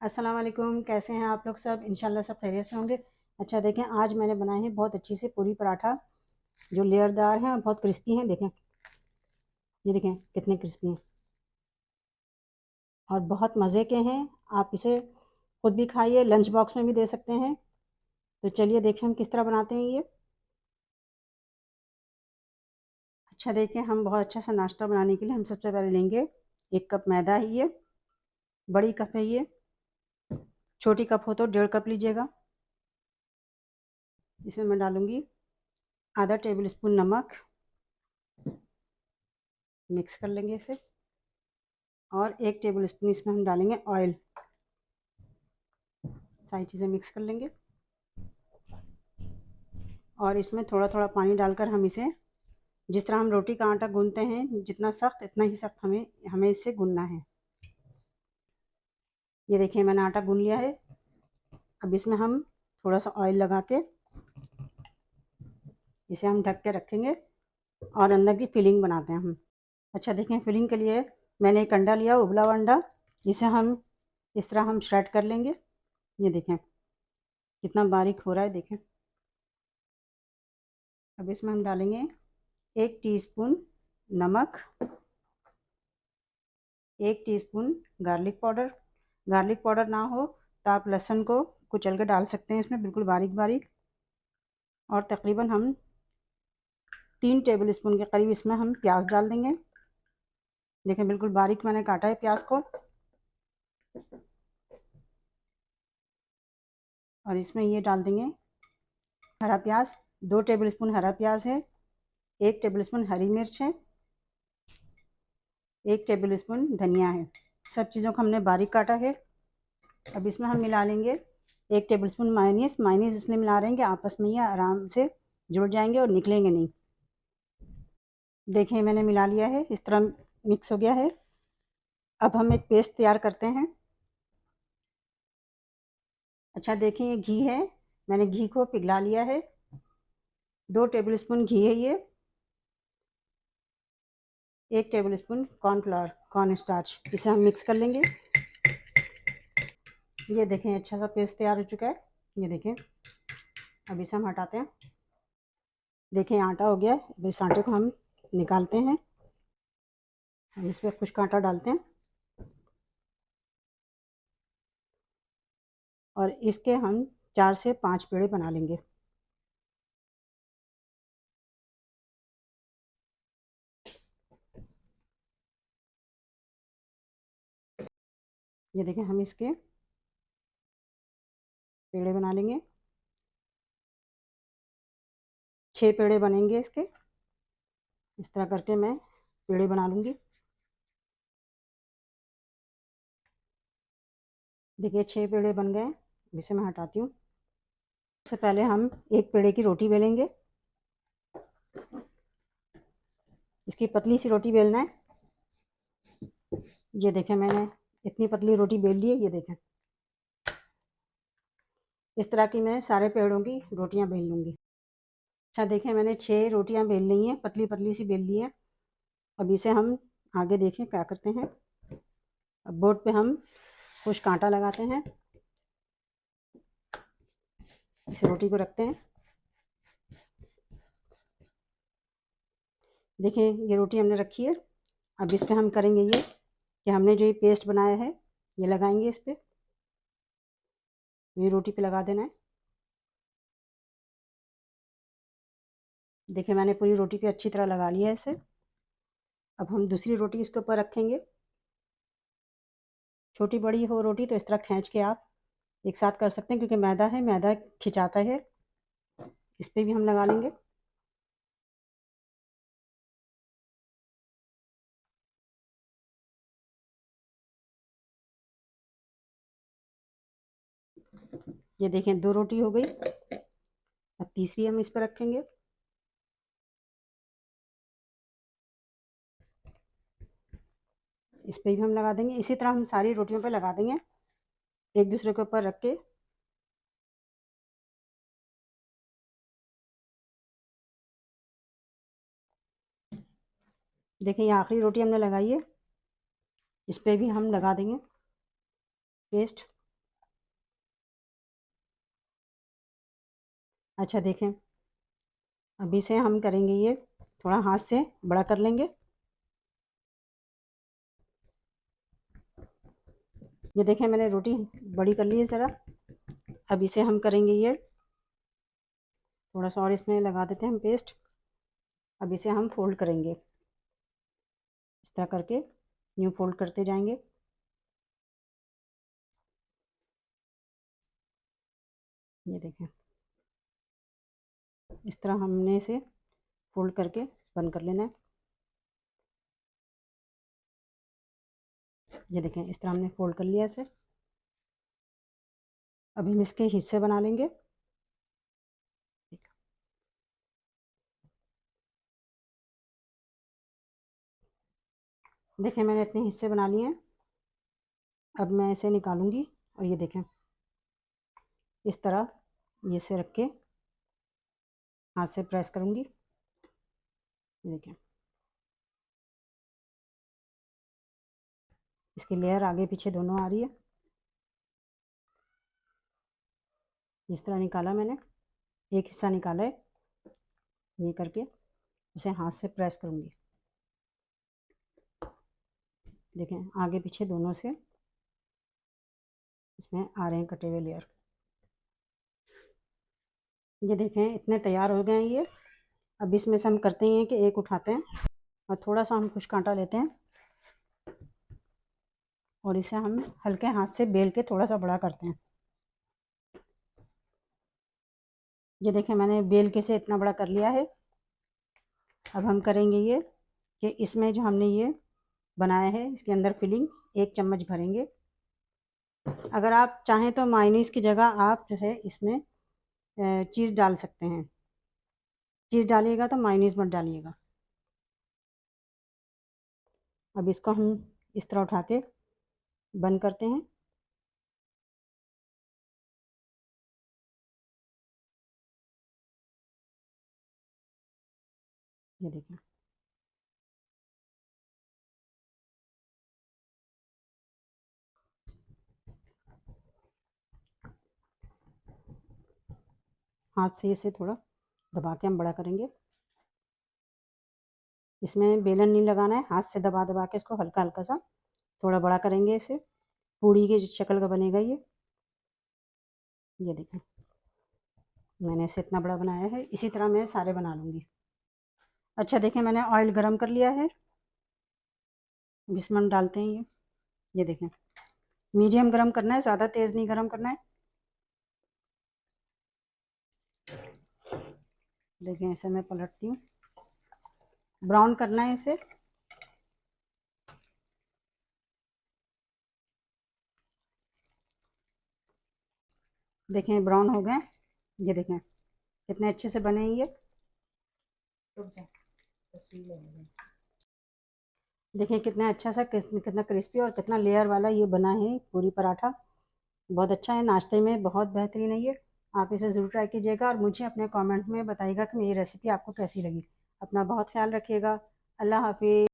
अस्सलाम वालेकुम। कैसे हैं आप लोग सब? इंशाल्लाह सब खैरियत से होंगे। अच्छा देखें, आज मैंने बनाए हैं बहुत अच्छी से पूरी पराठा जो लेयरदार हैं और बहुत क्रिस्पी हैं। देखें, ये देखें कितने क्रिस्पी हैं और बहुत मज़े के हैं। आप इसे खुद भी खाइए, लंच बॉक्स में भी दे सकते हैं। तो चलिए देखें हम किस तरह बनाते हैं ये। अच्छा देखें, हम बहुत अच्छा सा नाश्ता बनाने के लिए हम सबसे पहले लेंगे 1 कप मैदा है ये, बड़ी कप है ये, छोटी कप हो तो 1.5 कप लीजिएगा। इसमें मैं डालूँगी आधा टेबल स्पून नमक, मिक्स कर लेंगे इसे। और 1 टेबल स्पून इसमें हम डालेंगे ऑयल। सारी चीज़ें मिक्स कर लेंगे और इसमें थोड़ा थोड़ा पानी डालकर हम इसे, जिस तरह हम रोटी का आटा गूंथते हैं, जितना सख्त इतना ही सख्त हमें हमें इसे गूंथना है। ये देखिए मैंने आटा गूंथ लिया है। अब इसमें हम थोड़ा सा ऑयल लगा के इसे हम ढक के रखेंगे और अंदर की फिलिंग बनाते हैं हम। अच्छा देखें, फिलिंग के लिए मैंने एक अंडा लिया, उबला हुआ अंडा। इसे हम इस तरह हम श्रेड कर लेंगे। ये देखें कितना बारीक हो रहा है, देखें। अब इसमें हम डालेंगे 1 टीस्पून नमक, 1 teaspoon garlic powder. Garlic powder ना हो तो आप लहसुन को कुचल के डाल सकते हैं इसमें, बिल्कुल बारीक बारीक। और तकरीबन हम 3 टेबल स्पून के करीब इसमें हम प्याज डाल देंगे। देखें बिल्कुल बारीक मैंने काटा है प्याज को। और इसमें ये डाल देंगे हरा प्याज, 2 टेबल स्पून हरा प्याज है, 1 टेबल स्पून हरी मिर्च है, 1 टेबल स्पून धनिया है। सब चीज़ों को हमने बारीक काटा है। अब इसमें हम मिला लेंगे 1 टेबल स्पून मायोनीस। मायोनीस इसलिए मिला रहे हैं कि आपस में ये आराम से जुड़ जाएंगे और निकलेंगे नहीं। देखें मैंने मिला लिया है, इस तरह मिक्स हो गया है। अब हम एक पेस्ट तैयार करते हैं। अच्छा देखें, ये घी है, मैंने घी को पिघला लिया है। 2 टेबल स्पून घी है ये, 1 table spoon cornflour, corn starch. इसे हम मिक्स कर लेंगे। ये देखें अच्छा सा पेस्ट तैयार हो चुका है। ये देखें, अब इसे हम हटाते हैं। देखें आटा हो गया है। अब इस आटे को हम निकालते हैं। अब इसमें खुश्क आटा डालते हैं और इसके हम 4 से 5 पेड़े बना लेंगे। ये देखें हम इसके पेड़े बना लेंगे। 6 पेड़े बनेंगे इसके। इस तरह करके मैं पेड़े बना लूँगी। देखिए 6 पेड़े बन गए। इसे मैं हटाती हूँ। सबसे पहले हम एक पेड़े की रोटी बेलेंगे। इसकी पतली सी रोटी बेलना है। ये देखें मैंने इतनी पतली रोटी बेल ली है। ये देखें इस तरह की मैं सारे पेड़ों की रोटियां बेल लूँगी। अच्छा देखें मैंने 6 रोटियां बेल ली हैं, पतली पतली सी बेल ली हैं। अब इसे हम आगे देखें क्या करते हैं। अब बोर्ड पे हम कुछ कांटा लगाते हैं। इस रोटी को रखते हैं। देखें ये रोटी हमने रखी है। अब इस पे हम करेंगे ये कि हमने जो ये पेस्ट बनाया है ये लगाएंगे इस पे। ये रोटी पे लगा देना है। देखिए मैंने पूरी रोटी पे अच्छी तरह लगा लिया है इसे। अब हम दूसरी रोटी इसके ऊपर रखेंगे। छोटी बड़ी हो रोटी तो इस तरह खींच के आप एक साथ कर सकते हैं, क्योंकि मैदा है, मैदा खिंचाता है। इस पे भी हम लगा लेंगे। ये देखें 2 रोटी हो गई। अब तीसरी हम इस पर रखेंगे। इस पे भी हम लगा देंगे। इसी तरह हम सारी रोटियों पे लगा देंगे एक दूसरे के ऊपर रख के। देखें ये आखिरी रोटी हमने लगाई है। इस पे भी हम लगा देंगे पेस्ट। अच्छा देखें, अभी से हम करेंगे ये, थोड़ा हाथ से बड़ा कर लेंगे। ये देखें मैंने रोटी बड़ी कर ली है ज़रा। अब इसे हम करेंगे ये, थोड़ा सा और इसमें लगा देते हैं हम पेस्ट। अब इसे हम फोल्ड करेंगे, इस तरह करके यूँ फोल्ड करते जाएंगे। ये देखें, इस तरह हमने इसे फोल्ड करके बंद कर लेना है। ये देखें, इस तरह हमने फोल्ड कर लिया इसे। अब हम इसके हिस्से बना लेंगे। देखें मैंने इतने हिस्से बना लिए हैं। अब मैं इसे निकालूंगी और ये देखें इस तरह ये से रख के हाथ से प्रेस करूंगी। ये देखें, इसकी लेयर आगे पीछे दोनों आ रही है। इस तरह निकाला मैंने, एक हिस्सा निकाला है। ये करके इसे हाथ से प्रेस करूंगी। देखें आगे पीछे दोनों से इसमें आ रहे हैं कटे हुए लेयर। ये देखें इतने तैयार हो गए हैं ये। अब इसमें से हम करते हैं कि एक उठाते हैं और थोड़ा सा हम कुछ कांटा लेते हैं और इसे हम हल्के हाथ से बेल के थोड़ा सा बड़ा करते हैं। ये देखें मैंने बेल के से इतना बड़ा कर लिया है। अब हम करेंगे ये कि इसमें जो हमने ये बनाया है इसके अंदर फिलिंग 1 चम्मच भरेंगे। अगर आप चाहें तो मायोनीज़ की जगह आप जो है इसमें चीज़ डाल सकते हैं। चीज़ डालिएगा तो मायोनीज़ मत डालिएगा। अब इसको हम इस तरह उठा के बंद करते हैं। ये देखें, हाथ से इसे थोड़ा दबा के हम बड़ा करेंगे। इसमें बेलन नहीं लगाना है, हाथ से दबा दबा के इसको हल्का हल्का सा थोड़ा बड़ा करेंगे। इसे पूड़ी की शक्ल का बनेगा ये। ये देखें मैंने इसे इतना बड़ा बनाया है, इसी तरह मैं सारे बना लूँगी। अच्छा देखें मैंने ऑयल गरम कर लिया है। अब इसमें हम डालते हैं ये देखें मीडियम गरम करना है, ज़्यादा तेज़ नहीं गरम करना है। देखें इसे मैं पलटती हूँ, ब्राउन करना है इसे। देखें ब्राउन हो गए। ये देखें कितने अच्छे से बने हैं ये। देखिए कितना अच्छा सा कितना क्रिस्पी और कितना लेयर वाला ये बना है पूरी पराठा। बहुत अच्छा है, नाश्ते में बहुत बेहतरीन है ये। आप इसे ज़रूर ट्राई कीजिएगा और मुझे अपने कमेंट में बताइएगा कि मेरी रेसिपी आपको कैसी लगी। अपना बहुत ख्याल रखिएगा। अल्लाह हाफिज़।